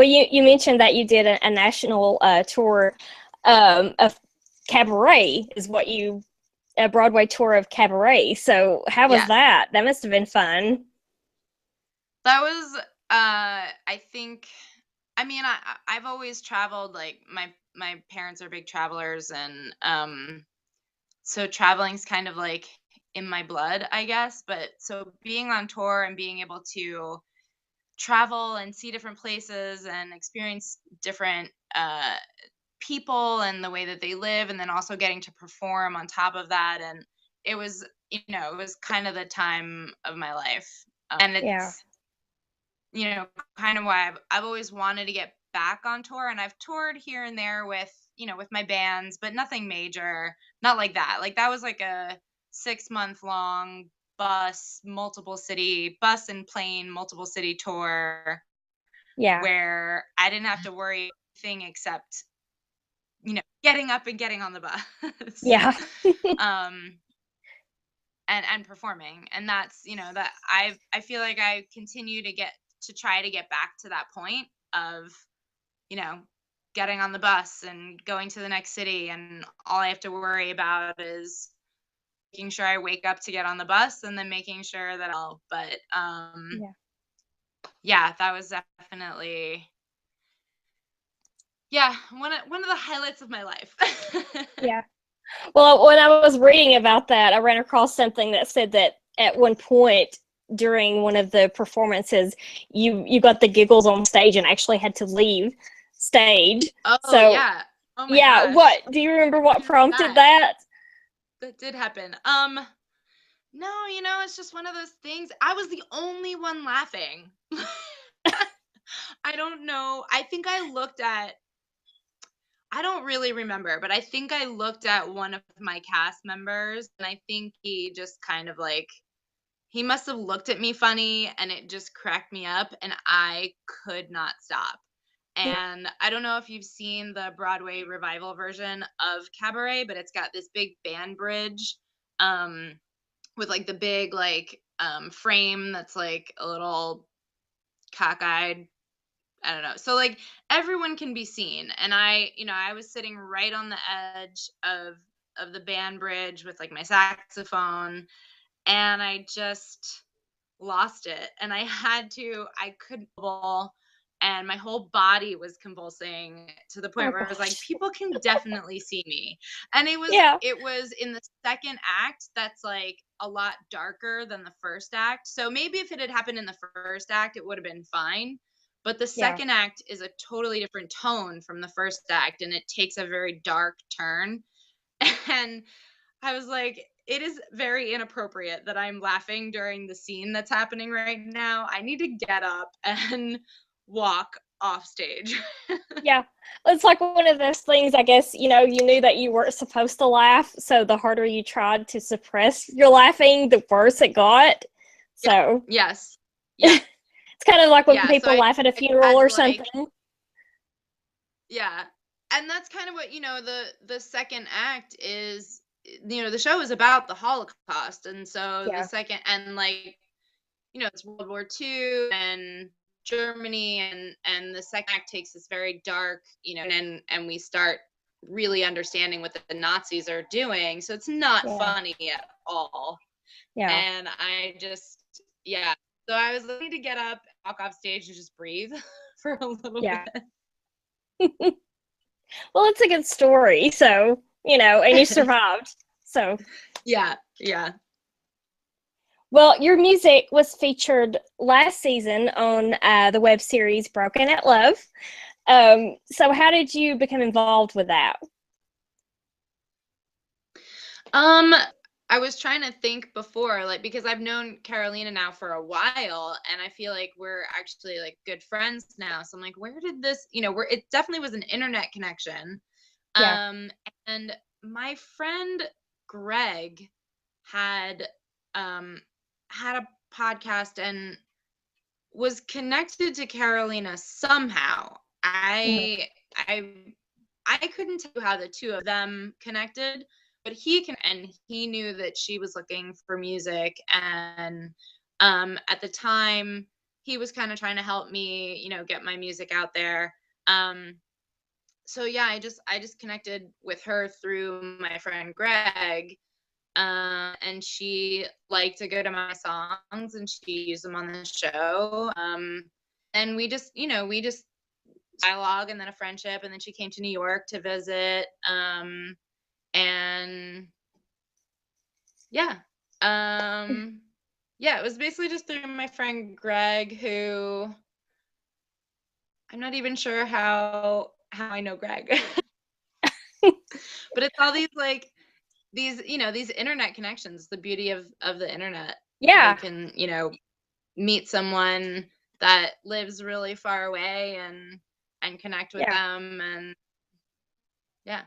Well, you mentioned that you did a national tour of cabaret, is what you a Broadway tour of cabaret. So how was Yeah. that? That must have been fun. That was I think I mean I've always traveled, like my parents are big travelers, and so traveling's kind of like in my blood, I guess. But so being on tour and being able to travel and see different places and experience different people and the way that they live, and then also getting to perform on top of that, and it was, it was kind of the time of my life. And Yeah. it's, kind of why I've always wanted to get back on tour, and I've toured here and there with, with my bands, but nothing major, not like that. Like that was like a 6-month long bus and plane multiple city tour Yeah. where I didn't have to worry anything except, getting up and getting on the bus. Yeah. um and performing. And that's, that I feel like I continue to try to get back to that point of, you know getting on the bus and going to the next city, and all I have to worry about is making sure I wake up to get on the bus, and then making sure that I'll but Yeah. yeah, that was definitely, yeah, one of the highlights of my life. Yeah. Well, when I was reading about that, I ran across something that said that at one point during one of the performances, you got the giggles on stage and actually had to leave stage. Oh So, yeah. Oh my yeah, gosh. what do you remember what When was prompted that? that? That did happen. No, it's just one of those things. I was the only one laughing. I don't know. I don't really remember, but I think I looked at one of my cast members, and I think he just kind of like, he must have looked at me funny, and it just cracked me up, and I could not stop. Yeah. And I don't know if you've seen the Broadway revival version of Cabaret, but it's got this big band bridge, um with like the big like frame that's like a little cockeyed. I don't know. So like everyone can be seen, and I was sitting right on the edge of the band bridge with like my saxophone, and I just lost it, and I couldn't bubble, and my whole body was convulsing to the point Oh where I was like, gosh. people can definitely see me. And Yeah. it was in the second act that's like a lot darker than the first act. So maybe if it had happened in the first act, it would have been fine. But the Yeah. second act is a totally different tone from the first act, and it takes a very dark turn. And I was like, it is very inappropriate that I'm laughing during the scene that's happening right now. I need to get up and walk off stage. Yeah. It's like one of those things, I guess, you knew that you weren't supposed to laugh, so the harder you tried to suppress your laughing, the worse it got. Yeah. So Yes. Yeah. it's kind of like when Yeah. So people laugh at a I funeral had or to like, something. yeah. And that's kind of what, the second act is, the show is about the Holocaust. And so the Yeah. second, and like, it's World War II and Germany, and the second act takes this very dark, and we start really understanding what the Nazis are doing. So it's not Yeah. funny at all. Yeah. And I just, yeah. So I was looking to get up, walk off stage, and just breathe for a little Yeah. bit. Well, it's a good story. So, and you survived. So, Yeah, yeah. well, your music was featured last season on the web series Broken at Love. So how did you become involved with that? Um, I was trying to think before, like, because I've known Carolina now for a while, and I feel like we're actually like good friends now. So I'm like, where did this, where it definitely was an internet connection. Yeah. Um, and my friend Greg had um had a podcast and was connected to Carolina somehow. Mhm. I I couldn't tell you how the two of them connected, but he knew that she was looking for music, and at the time he was kind of trying to help me, you know, get my music out there. So yeah, I just connected with her through my friend Greg. And she liked to go to my songs and she used them on the show. And we just, you know, we just dialogue and then a friendship. And then she came to New York to visit. And yeah. Yeah, it was basically just through my friend Greg, who I'm not even sure how I know Greg. But it's all these like these, you know, these internet connections, the beauty of the internet. Yeah. You can, you know, meet someone that lives really far away and connect with Yeah. them, and yeah.